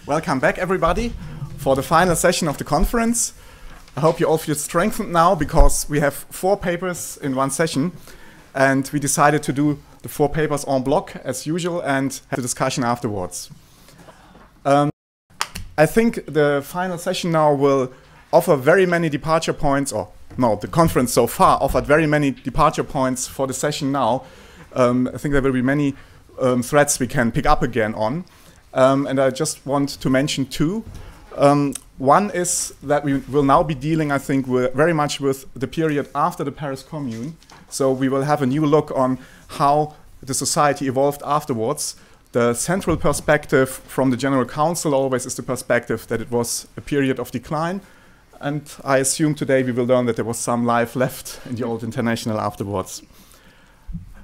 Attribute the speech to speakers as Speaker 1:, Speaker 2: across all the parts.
Speaker 1: Welcome back, everybody, for the final session of the conference. I hope you all feel strengthened now, because we have 4 papers in one session, and we decided to do the 4 papers en bloc, as usual, and have a discussion afterwards. I think the final session now will offer very many departure points, or no, the conference so far offered very many departure points for the session now. I think there will be many threads we can pick up again on. And I just want to mention 2. One is that we will now be dealing, I think, very much with the period after the Paris Commune. So we will have a new look on how the society evolved afterwards. The central perspective from the General Council always is the perspective that it was a period of decline. And I assume today we will learn that there was some life left in the old International afterwards.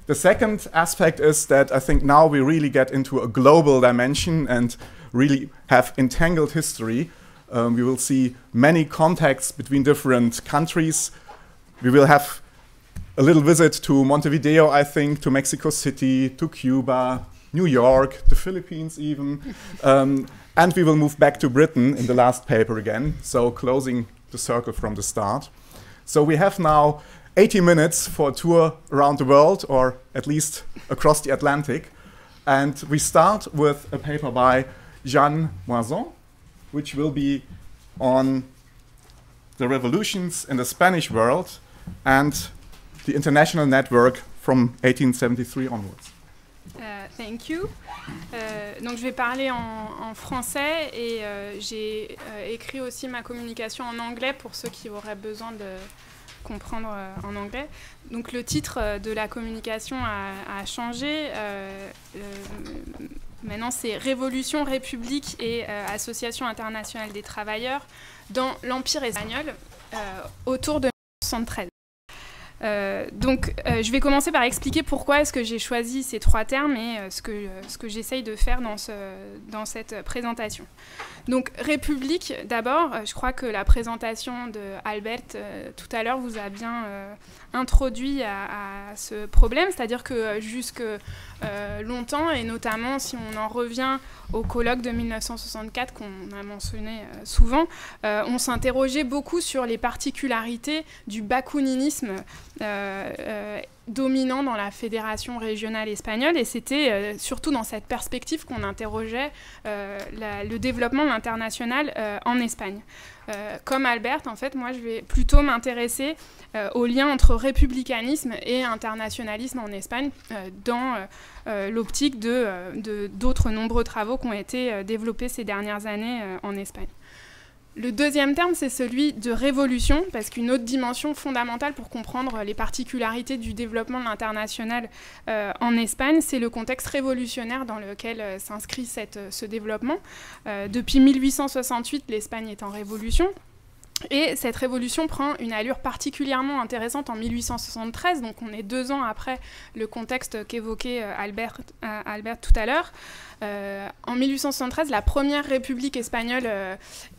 Speaker 1: The second aspect is that I think now we really get into a global dimension and really have entangled history. We will see many contacts between different countries. We will have a little visit to Montevideo, I think, to Mexico City, to Cuba, New York, the Philippines even. And we will move back to Britain in the last paper again, so closing the circle from the start. So we have now 80 minutes for a tour around the world, or at least across the Atlantic. And we start with a paper by Jeanne Moison, which will be on the revolutions in the Spanish world and the international network from 1873 onwards.
Speaker 2: Thank you. Donc je vais parler en français et j'ai écrit aussi ma communication en anglais pour ceux qui auraient besoin de comprendre en anglais. Donc le titre de la communication a changé. Maintenant c'est Révolution, République et Association internationale des travailleurs dans l'Empire espagnol autour de 1973. Donc je vais commencer par expliquer pourquoi est-ce que j'ai choisi ces 3 termes et ce que j'essaye de faire dans cette présentation. Donc République, d'abord, je crois que la présentation d'Albert tout à l'heure vous a bien introduit à ce problème, c'est-à-dire que jusque longtemps, et notamment si on en revient au colloque de 1964 qu'on a mentionné souvent, on s'interrogeait beaucoup sur les particularités du bakouninisme dominant dans la fédération régionale espagnole, et c'était surtout dans cette perspective qu'on interrogeait le développement de l'international en Espagne. Comme Albert, en fait, moi je vais plutôt m'intéresser au lien entre républicanisme et internationalisme en Espagne dans l'optique d'autres nombreux travaux qui ont été développés ces dernières années en Espagne. Le deuxième terme, c'est celui de révolution, parce qu'une autre dimension fondamentale pour comprendre les particularités du développement de l'international en Espagne, c'est le contexte révolutionnaire dans lequel s'inscrit ce développement. Depuis 1868, l'Espagne est en révolution. Et cette révolution prend une allure particulièrement intéressante en 1873, donc on est 2 ans après le contexte qu'évoquait Albert tout à l'heure. En 1873, la première république espagnole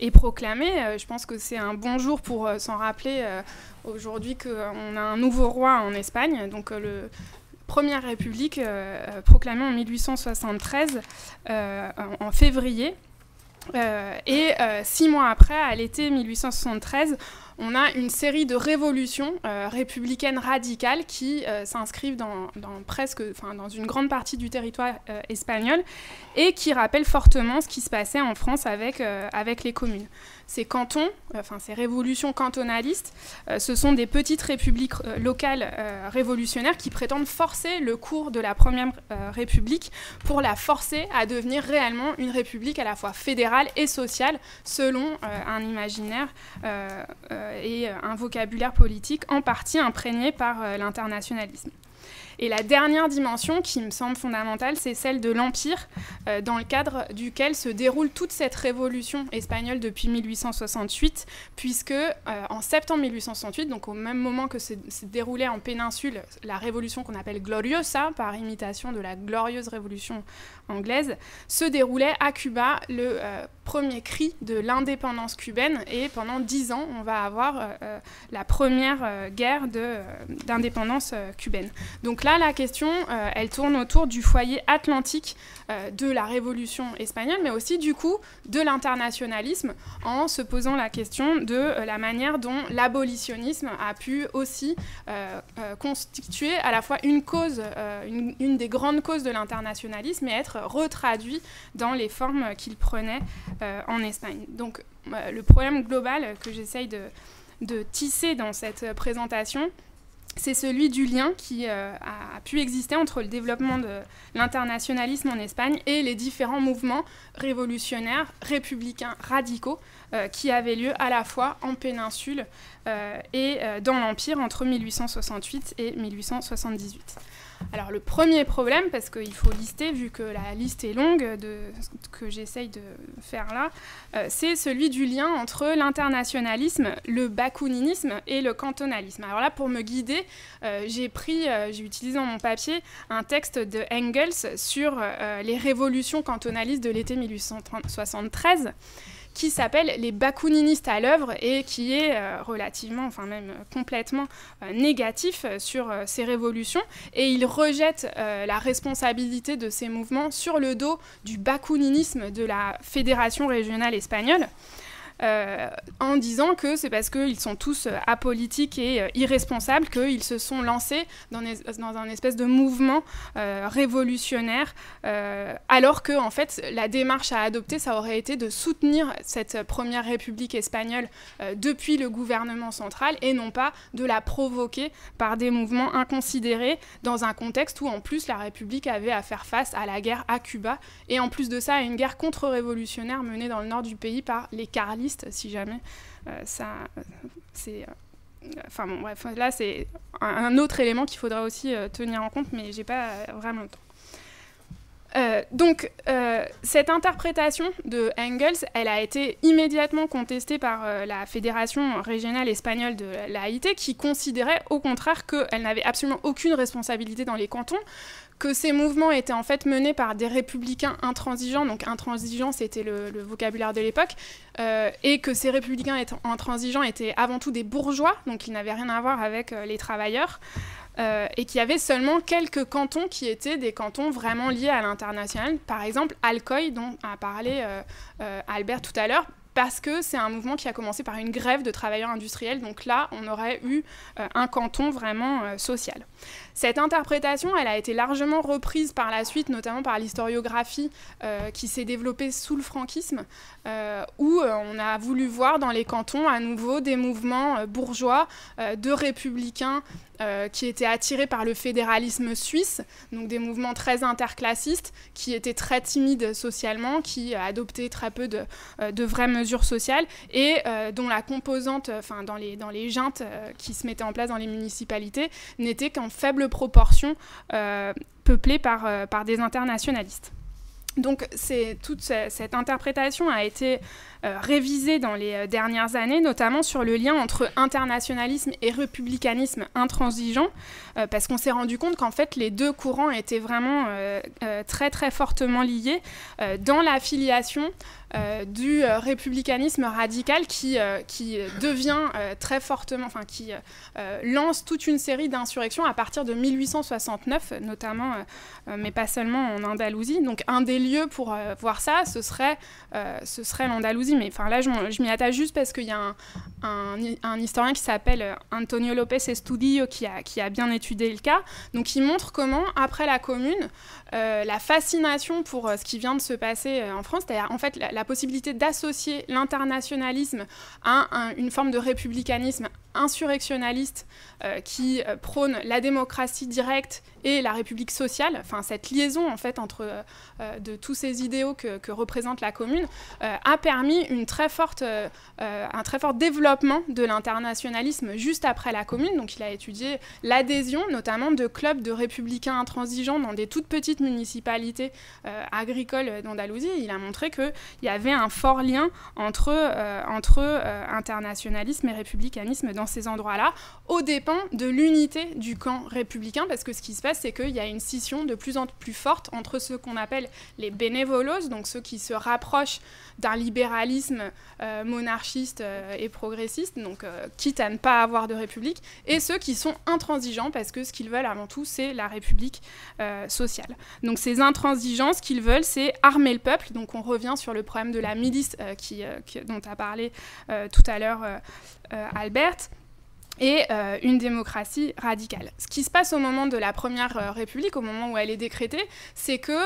Speaker 2: est proclamée. Je pense que c'est un bon jour pour s'en rappeler aujourd'hui qu'on a un nouveau roi en Espagne. Donc la première république proclamée en 1873 en février. Et 6 mois après, à l'été 1873, on a une série de révolutions républicaines radicales qui s'inscrivent dans une grande partie du territoire espagnol et qui rappellent fortement ce qui se passait en France avec les communes. Ces cantons, ces révolutions cantonalistes, ce sont des petites républiques locales révolutionnaires qui prétendent forcer le cours de la Première République pour la forcer à devenir réellement une république à la fois fédérale et sociale, selon un imaginaire et un vocabulaire politique en partie imprégné par l'internationalisme. Et la dernière dimension qui me semble fondamentale, c'est celle de l'Empire, dans le cadre duquel se déroule toute cette révolution espagnole depuis 1868, puisque en septembre 1868, donc au même moment que se déroulait en péninsule la révolution qu'on appelle Gloriosa, par imitation de la glorieuse révolution anglaise, se déroulait à Cuba le premier cri de l'indépendance cubaine, et pendant 10 ans, on va avoir la première guerre d'indépendance cubaine. Donc là, la question, elle tourne autour du foyer atlantique de la Révolution espagnole, mais aussi du coup de l'internationalisme, en se posant la question de la manière dont l'abolitionnisme a pu aussi constituer à la fois une cause, une des grandes causes de l'internationalisme, et être retraduit dans les formes qu'il prenait en Espagne. Donc le problème global que j'essaye de tisser dans cette présentation, c'est celui du lien qui a pu exister entre le développement de l'internationalisme en Espagne et les différents mouvements révolutionnaires, républicains, radicaux qui avaient lieu à la fois en péninsule et dans l'Empire entre 1868 et 1878. Alors le premier problème, parce qu'il faut lister, vu que la liste est longue, que j'essaye de faire là, c'est celui du lien entre l'internationalisme, le bakouninisme et le cantonalisme. Alors là, pour me guider, j'ai utilisé dans mon papier un texte de Engels sur les révolutions cantonalistes de l'été 1873, qui s'appelle « Les bakouninistes à l'œuvre » et qui est relativement, enfin même complètement négatif sur ces révolutions. Et il rejette la responsabilité de ces mouvements sur le dos du bakouninisme de la Fédération régionale espagnole, en disant que c'est parce qu'ils sont tous apolitiques et irresponsables qu'ils se sont lancés dans un espèce de mouvement révolutionnaire, alors que en fait, la démarche à adopter, ça aurait été de soutenir cette première république espagnole depuis le gouvernement central et non pas de la provoquer par des mouvements inconsidérés dans un contexte où en plus la République avait à faire face à la guerre à Cuba et en plus de ça à une guerre contre-révolutionnaire menée dans le nord du pays par les carlistes, si jamais c'est... Enfin bon, bref, là c'est un autre élément qu'il faudra aussi tenir en compte, mais j'ai pas vraiment le temps. Donc, cette interprétation de Engels, elle a été immédiatement contestée par la Fédération régionale espagnole de l'AIT, qui considérait au contraire qu'elle n'avait absolument aucune responsabilité dans les cantons, que ces mouvements étaient en fait menés par des républicains intransigeants, donc intransigeants c'était le vocabulaire de l'époque, et que ces républicains intransigeants étaient avant tout des bourgeois, donc ils n'avaient rien à voir avec les travailleurs, et qu'il y avait seulement quelques cantons qui étaient des cantons vraiment liés à l'international, par exemple Alcoy, dont a parlé Albert tout à l'heure, parce que c'est un mouvement qui a commencé par une grève de travailleurs industriels, donc là on aurait eu un canton vraiment social. Cette interprétation, elle a été largement reprise par la suite, notamment par l'historiographie qui s'est développée sous le franquisme, où on a voulu voir dans les cantons à nouveau des mouvements bourgeois, de républicains qui étaient attirés par le fédéralisme suisse, donc des mouvements très interclassistes, qui étaient très timides socialement, qui adoptaient très peu de vraies mesures sociales, et dont la composante, enfin dans les juntes qui se mettaient en place dans les municipalités, n'était qu'en faible proportion peuplée par des internationalistes. Donc toute cette interprétation a été révisée dans les dernières années, notamment sur le lien entre internationalisme et républicanisme intransigeant, parce qu'on s'est rendu compte qu'en fait les deux courants étaient vraiment très très fortement liés dans l'affiliation du républicanisme radical qui devient très fortement, enfin qui lance toute une série d'insurrections à partir de 1869, notamment, mais pas seulement en Andalousie. Donc un des lieux pour voir ça, ce serait l'Andalousie, mais enfin là je m'y attache juste parce qu'il y a un historien qui s'appelle Antonio López Estudillo qui a bien étudié le cas. Donc il montre comment après la Commune, la fascination pour ce qui vient de se passer en France, c'est-à-dire en fait la possibilité d'associer l'internationalisme à une forme de républicanisme insurrectionnaliste qui prône la démocratie directe et la République sociale, enfin cette liaison en fait entre de tous ces idéaux que représente la Commune, a permis un très fort développement de l'internationalisme juste après la Commune. Donc il a étudié l'adhésion notamment de clubs de républicains intransigeants dans des toutes petites municipalités agricoles d'Andalousie. Il a montré qu'il y avait un fort lien entre internationalisme et républicanisme dans ces endroits-là, aux dépens de l'unité du camp républicain, parce que ce qui se passe, c'est qu'il y a une scission de plus en plus forte entre ceux qu'on appelle les bénévolos, donc ceux qui se rapprochent d'un libéralisme monarchiste et progressiste, donc quitte à ne pas avoir de république, et ceux qui sont intransigeants, parce que ce qu'ils veulent avant tout, c'est la république sociale. Donc ces intransigeants, ce qu'ils veulent, c'est armer le peuple, donc on revient sur le problème de la milice dont a parlé tout à l'heure Albert, et une démocratie radicale. Ce qui se passe au moment de la Première République, au moment où elle est décrétée, c'est que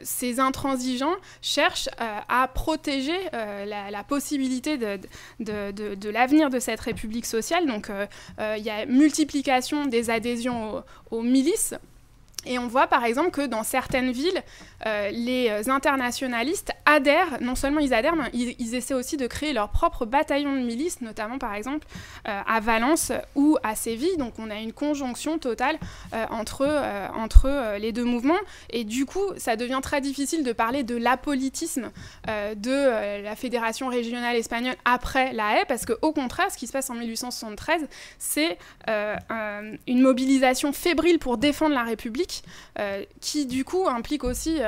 Speaker 2: ces intransigeants cherchent à protéger la possibilité de l'avenir de cette République sociale. Donc il y a multiplication des adhésions aux milices. Et on voit par exemple que dans certaines villes, les internationalistes adhèrent, non seulement ils adhèrent, mais ils essaient aussi de créer leur propre bataillon de milices, notamment par exemple à Valence ou à Séville. Donc on a une conjonction totale entre les deux mouvements. Et du coup, ça devient très difficile de parler de l'apolitisme de la Fédération régionale espagnole après la Haye, parce qu'au contraire, ce qui se passe en 1873, c'est une mobilisation fébrile pour défendre la République, qui du coup implique aussi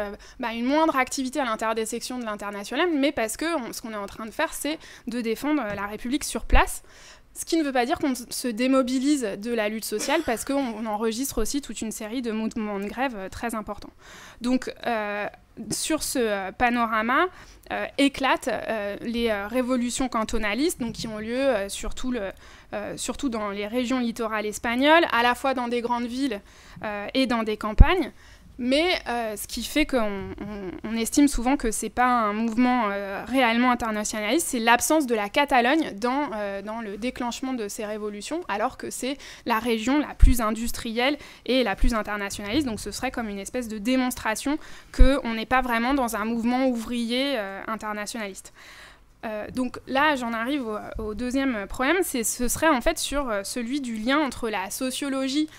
Speaker 2: une moindre activité à l'intérieur des sections de l'Internationale, mais parce que ce qu'on est en train de faire, c'est de défendre la République sur place. Ce qui ne veut pas dire qu'on se démobilise de la lutte sociale, parce qu'on enregistre aussi toute une série de mouvements de grève très importants. Donc, sur ce panorama, éclatent les révolutions cantonalistes, donc qui ont lieu surtout dans les régions littorales espagnoles, à la fois dans des grandes villes et dans des campagnes. Mais ce qui fait qu'on estime souvent que ce n'est pas un mouvement réellement internationaliste, c'est l'absence de la Catalogne dans le déclenchement de ces révolutions, alors que c'est la région la plus industrielle et la plus internationaliste. Donc ce serait comme une espèce de démonstration qu'on n'est pas vraiment dans un mouvement ouvrier internationaliste. Donc là, j'en arrive au deuxième problème, ce serait en fait sur celui du lien entre la sociologie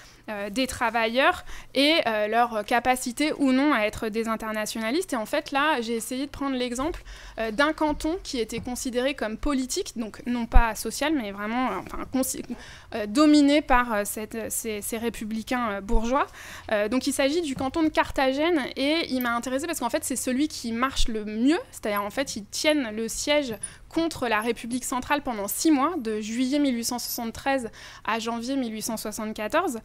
Speaker 2: des travailleurs et leur capacité ou non à être des internationalistes. Et en fait, là, j'ai essayé de prendre l'exemple d'un canton qui était considéré comme politique, donc non pas social, mais vraiment dominé par ces républicains bourgeois. Donc il s'agit du canton de Carthagène, et il m'a intéressée parce qu'en fait, c'est celui qui marche le mieux, c'est-à-dire en fait, ils tiennent le siège contre la République centrale pendant 6 mois, de juillet 1873 à janvier 1874.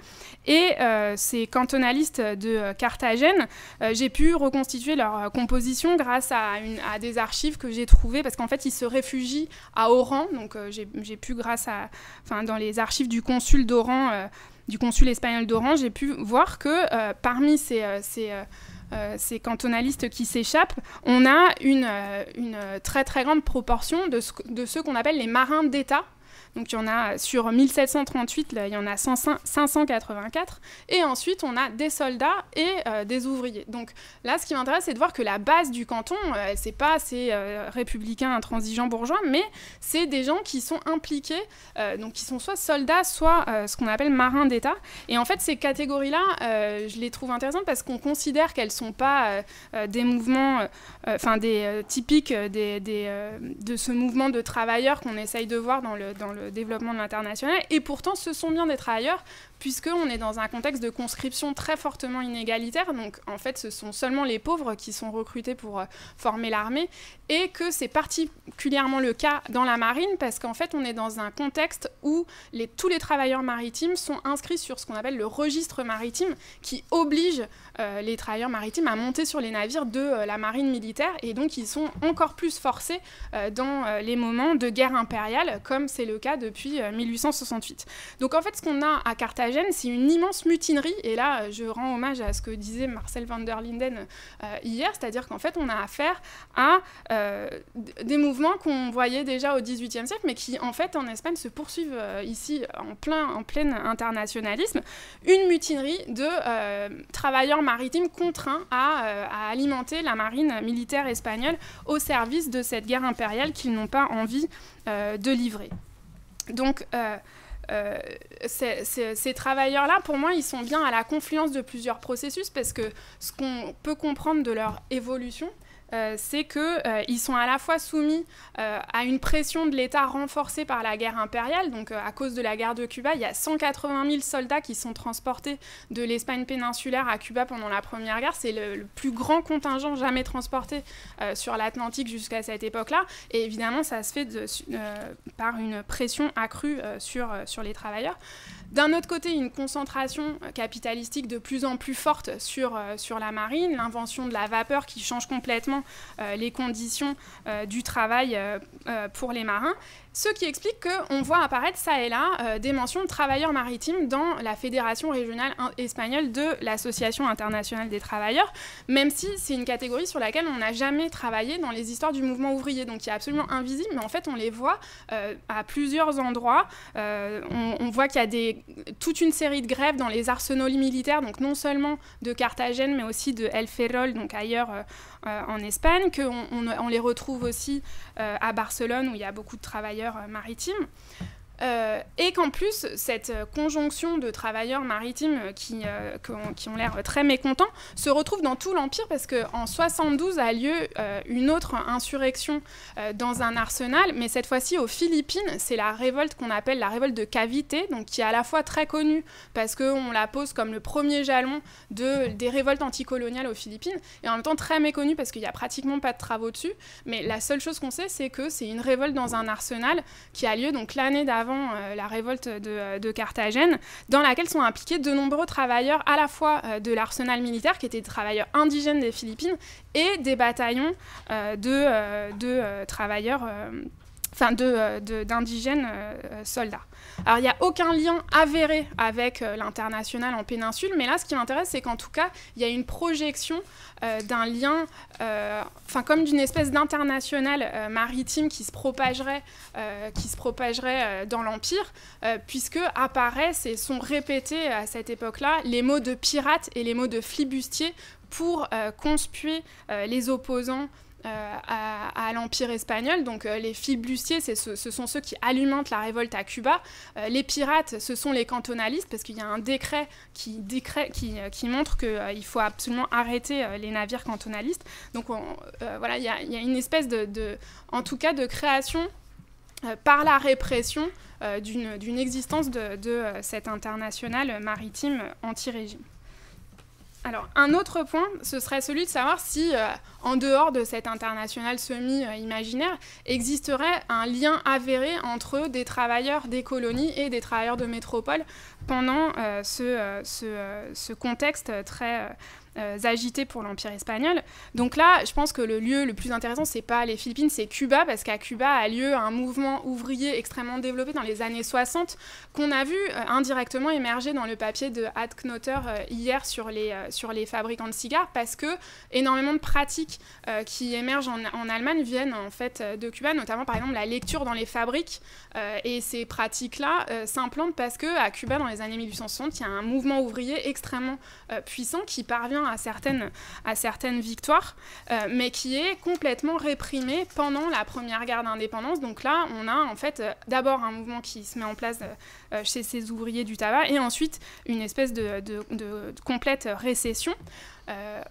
Speaker 2: Et ces cantonalistes de Carthagène, j'ai pu reconstituer leur composition grâce à des archives que j'ai trouvées, parce qu'en fait, ils se réfugient à Oran. Donc j'ai pu, dans les archives du consul d'Oran, du consul espagnol d'Oran, j'ai pu voir que parmi ces cantonalistes qui s'échappent, on a une très très grande proportion de ceux qu'on appelle les marins d'État. Donc il y en a sur 1738, là, il y en a 584. Et ensuite, on a des soldats et des ouvriers. Donc là, ce qui m'intéresse, c'est de voir que la base du canton, c'est pas ces républicains intransigeants bourgeois, mais c'est des gens qui sont impliqués, donc qui sont soit soldats, soit ce qu'on appelle marins d'État. Et en fait, ces catégories-là, je les trouve intéressantes parce qu'on considère qu'elles sont pas des mouvements, typiques de ce mouvement de travailleurs qu'on essaye de voir dans le développement de l'international, et pourtant ce sont bien des travailleurs, puisqu'on est dans un contexte de conscription très fortement inégalitaire. Donc en fait, ce sont seulement les pauvres qui sont recrutés pour former l'armée, et que c'est particulièrement le cas dans la marine, parce qu'en fait, on est dans un contexte où tous les travailleurs maritimes sont inscrits sur ce qu'on appelle le registre maritime, qui oblige les travailleurs maritimes à monter sur les navires de la marine militaire, et donc ils sont encore plus forcés dans les moments de guerre impériale, comme c'est le cas depuis 1868. Donc en fait, ce qu'on a à Carthagène, c'est une immense mutinerie, et là je rends hommage à ce que disait Marcel van der Linden hier, c'est-à-dire qu'en fait on a affaire à des mouvements qu'on voyait déjà au XVIIIe siècle, mais qui en fait en Espagne se poursuivent ici en plein internationalisme, une mutinerie de travailleurs maritimes contraints à alimenter la marine militaire espagnole au service de cette guerre impériale qu'ils n'ont pas envie de livrer. Donc ces travailleurs-là, pour moi, ils sont bien à la confluence de plusieurs processus, parce que ce qu'on peut comprendre de leur évolution, c'est qu'ils sont à la fois soumis à une pression de l'État renforcée par la guerre impériale. Donc, à cause de la guerre de Cuba, il y a 180 000 soldats qui sont transportés de l'Espagne péninsulaire à Cuba pendant la Première Guerre. C'est le plus grand contingent jamais transporté sur l'Atlantique jusqu'à cette époque-là. Et évidemment, ça se fait par une pression accrue sur les travailleurs. D'un autre côté, une concentration capitalistique de plus en plus forte sur la marine, l'invention de la vapeur qui change complètement les conditions du travail pour les marins. Ce qui explique qu'on voit apparaître ça et là des mentions de travailleurs maritimes dans la Fédération régionale espagnole de l'Association internationale des travailleurs, même si c'est une catégorie sur laquelle on n'a jamais travaillé dans les histoires du mouvement ouvrier. Donc il est absolument invisible, mais en fait on les voit à plusieurs endroits. On voit qu'il y a toute une série de grèves dans les arsenaux militaires, donc non seulement de Carthagène, mais aussi de El Ferrol, donc ailleurs en Espagne, qu'on les retrouve aussi à Barcelone, où il y a beaucoup de travailleurs maritimes. Et qu'en plus, cette conjonction de travailleurs maritimes qui ont l'air très mécontents se retrouve dans tout l'Empire, parce qu'en 72 a lieu une autre insurrection dans un arsenal, mais cette fois-ci aux Philippines. C'est la révolte qu'on appelle la révolte de Cavite, donc qui est à la fois très connue parce qu'on la pose comme le premier jalon des révoltes anticoloniales aux Philippines, et en même temps très méconnue parce qu'il n'y a pratiquement pas de travaux dessus. Mais la seule chose qu'on sait, c'est que c'est une révolte dans un arsenal qui a lieu donc l'année d'avant la révolte de Carthagène, dans laquelle sont impliqués de nombreux travailleurs à la fois de l'arsenal militaire, qui étaient des travailleurs indigènes des Philippines, et des bataillons de travailleurs, d'indigènes soldats. Alors, il n'y a aucun lien avéré avec l'international en péninsule, mais là, ce qui m'intéresse, c'est qu'en tout cas, il y a une projection d'un lien, comme d'une espèce d'international maritime qui se propagerait dans l'Empire, puisque apparaissent et sont répétés à cette époque-là les mots de pirate et les mots de flibustier pour conspuer les opposants à l'Empire espagnol. Donc les flibustiers, ce sont ceux qui alimentent la révolte à Cuba. Les pirates, ce sont les cantonalistes, parce qu'il y a un décret qui montre qu'il faut absolument arrêter les navires cantonalistes. Donc voilà, il y a une espèce en tout cas de création par la répression d'une existence de cette internationale maritime anti-régime. Alors, un autre point, ce serait celui de savoir si, en dehors de cette internationale semi-imaginaire, existerait un lien avéré entre des travailleurs des colonies et des travailleurs de métropole pendant ce contexte très agité pour l'Empire espagnol. Donc là, je pense que le lieu le plus intéressant, c'est pas les Philippines, c'est Cuba, parce qu'à Cuba a lieu un mouvement ouvrier extrêmement développé dans les années 60, qu'on a vu indirectement émerger dans le papier de Ad Knotter hier sur les fabricants de cigares, parce que énormément de pratiques qui émergent en Allemagne viennent en fait de Cuba, notamment par exemple la lecture dans les fabriques, et ces pratiques-là s'implantent parce qu'à Cuba, dans les années 1860, il y a un mouvement ouvrier extrêmement puissant qui parvient à certaines victoires, mais qui est complètement réprimé pendant la première guerre d'indépendance. Donc là, on a en fait d'abord un mouvement qui se met en place chez ces ouvriers du tabac, et ensuite une espèce de complète récession.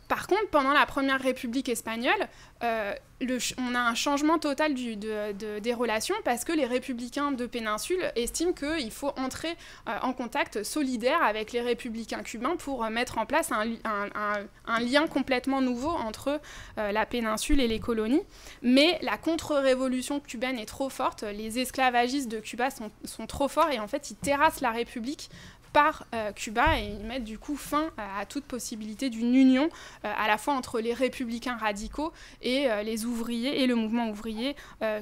Speaker 2: Par contre, pendant la Première République espagnole, on a un changement total des relations, parce que les républicains de péninsule estiment qu'il faut entrer en contact solidaire avec les républicains cubains pour mettre en place un lien complètement nouveau entre la péninsule et les colonies. Mais la contre-révolution cubaine est trop forte, les esclavagistes de Cuba sont trop forts, et en fait ils terrassent la République par Cuba, et ils mettent du coup fin à toute possibilité d'une union à la fois entre les républicains radicaux et les ouvriers et le mouvement ouvrier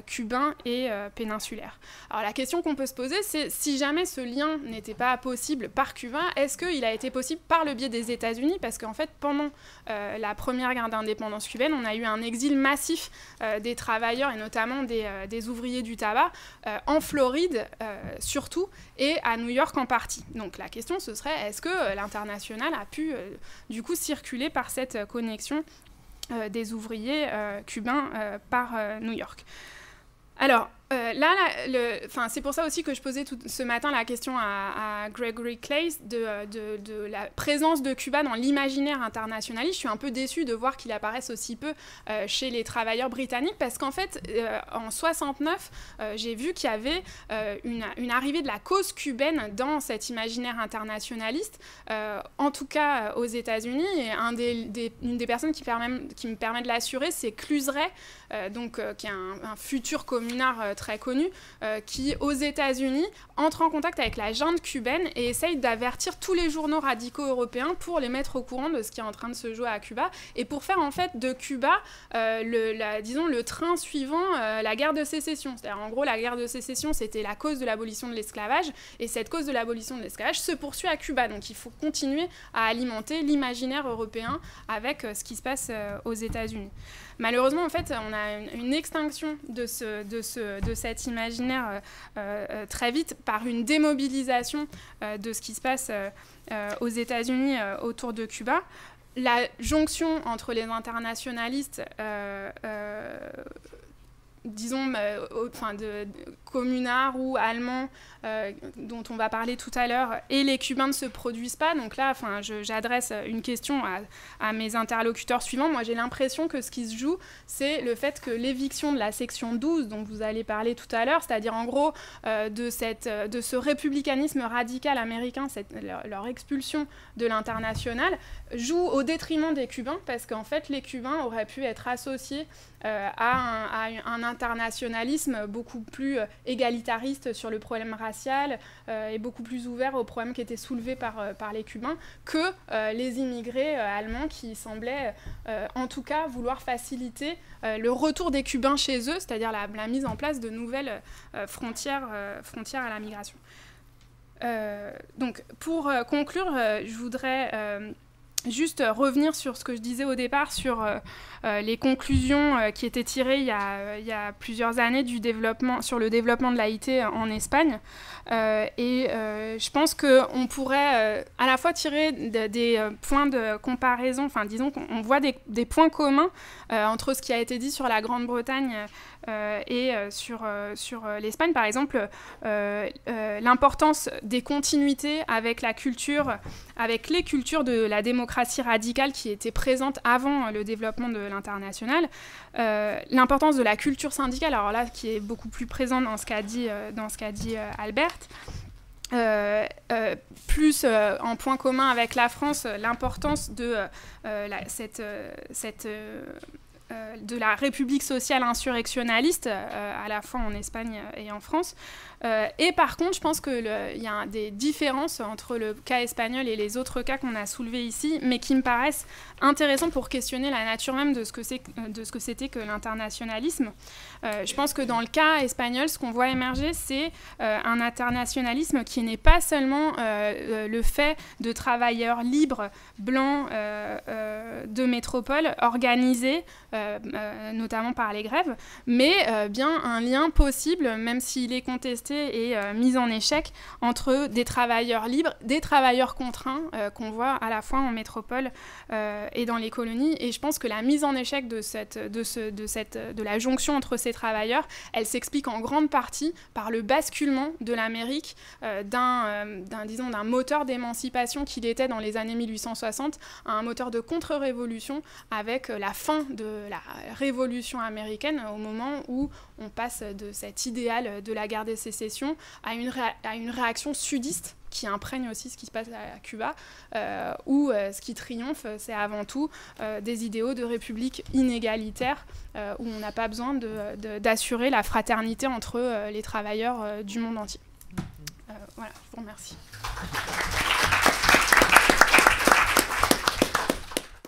Speaker 2: cubain et péninsulaire. Alors la question qu'on peut se poser, c'est si jamais ce lien n'était pas possible par Cuba, est-ce qu'il a été possible par le biais des États-Unis? Parce qu'en fait, pendant la première guerre d'indépendance cubaine, on a eu un exil massif des travailleurs, et notamment des ouvriers du tabac, en Floride surtout, et à New York en partie. Donc la question, ce serait, est-ce que l'international a pu du coup circuler par cette connexion des ouvriers cubains par New York? Alors, c'est pour ça aussi que je posais ce matin la question à Gregory Claeys de la présence de Cuba dans l'imaginaire internationaliste. Je suis un peu déçue de voir qu'il apparaisse aussi peu chez les travailleurs britanniques, parce qu'en fait, en 69, j'ai vu qu'il y avait une arrivée de la cause cubaine dans cet imaginaire internationaliste, en tout cas aux États-Unis. Et une des personnes qui me permet de l'assurer, c'est Cluseret, qui est un futur communard très connu, qui, aux États-Unis, entre en contact avec la junte cubaine et essaye d'avertir tous les journaux radicaux européens pour les mettre au courant de ce qui est en train de se jouer à Cuba, et pour faire en fait de Cuba, le train suivant la guerre de sécession. C'est-à-dire, en gros, la guerre de sécession, c'était la cause de l'abolition de l'esclavage, et cette cause de l'abolition de l'esclavage se poursuit à Cuba. Donc il faut continuer à alimenter l'imaginaire européen avec ce qui se passe aux États-Unis. Malheureusement, en fait, on a une extinction de cet imaginaire très vite par une démobilisation de ce qui se passe aux États-Unis autour de Cuba. La jonction entre les internationalistes, disons, de communards ou allemands, dont on va parler tout à l'heure, et les Cubains ne se produisent pas. Donc là, j'adresse une question à mes interlocuteurs suivants. Moi, j'ai l'impression que ce qui se joue, c'est le fait que l'éviction de la section 12, dont vous allez parler tout à l'heure, c'est-à-dire en gros de ce républicanisme radical américain, leur expulsion de l'international, joue au détriment des Cubains, parce qu'en fait, les Cubains auraient pu être associés à un internationalisme beaucoup plus égalitariste sur le problème racial et beaucoup plus ouvert aux problèmes qui étaient soulevés par les Cubains que les immigrés allemands qui semblaient en tout cas vouloir faciliter le retour des Cubains chez eux, c'est-à-dire la mise en place de nouvelles frontières à la migration. Donc pour conclure, je voudrais juste revenir sur ce que je disais au départ sur les conclusions qui étaient tirées il y a plusieurs années sur le développement de l'AIT en Espagne. Je pense qu'on pourrait à la fois tirer des points de comparaison, enfin disons qu'on voit des points communs entre ce qui a été dit sur la Grande-Bretagne et sur l'Espagne. Par exemple, l'importance des continuités avec les cultures de la démocratie radicale qui étaient présentes avant le développement de l'international, l'importance de la culture syndicale, alors là qui est beaucoup plus présente dans ce qu'a dit Albert. Plus en point commun avec la France, l'importance de la République sociale insurrectionnaliste, à la fois en Espagne et en France. Et par contre, je pense qu'il y a des différences entre le cas espagnol et les autres cas qu'on a soulevés ici, mais qui me paraissent intéressants pour questionner la nature même de ce que c'était que l'internationalisme. Je pense que dans le cas espagnol, ce qu'on voit émerger, c'est un internationalisme qui n'est pas seulement le fait de travailleurs libres, blancs, de métropole, organisés, notamment par les grèves, mais bien un lien possible, même s'il est contesté et mis en échec, entre des travailleurs libres, des travailleurs contraints qu'on voit à la fois en métropole et dans les colonies. Et je pense que la mise en échec de la jonction entre ces travailleurs, elle s'explique en grande partie par le basculement de l'Amérique d'un moteur d'émancipation qu'il était dans les années 1860 à un moteur de contre-révolution avec la fin de la révolution américaine, au moment où on passe de cet idéal de la guerre des sécessions à une réaction sudiste qui imprègne aussi ce qui se passe à Cuba, où ce qui triomphe, c'est avant tout des idéaux de république inégalitaire, où on n'a pas besoin d'assurer la fraternité entre les travailleurs du monde entier. Voilà, je vous remercie.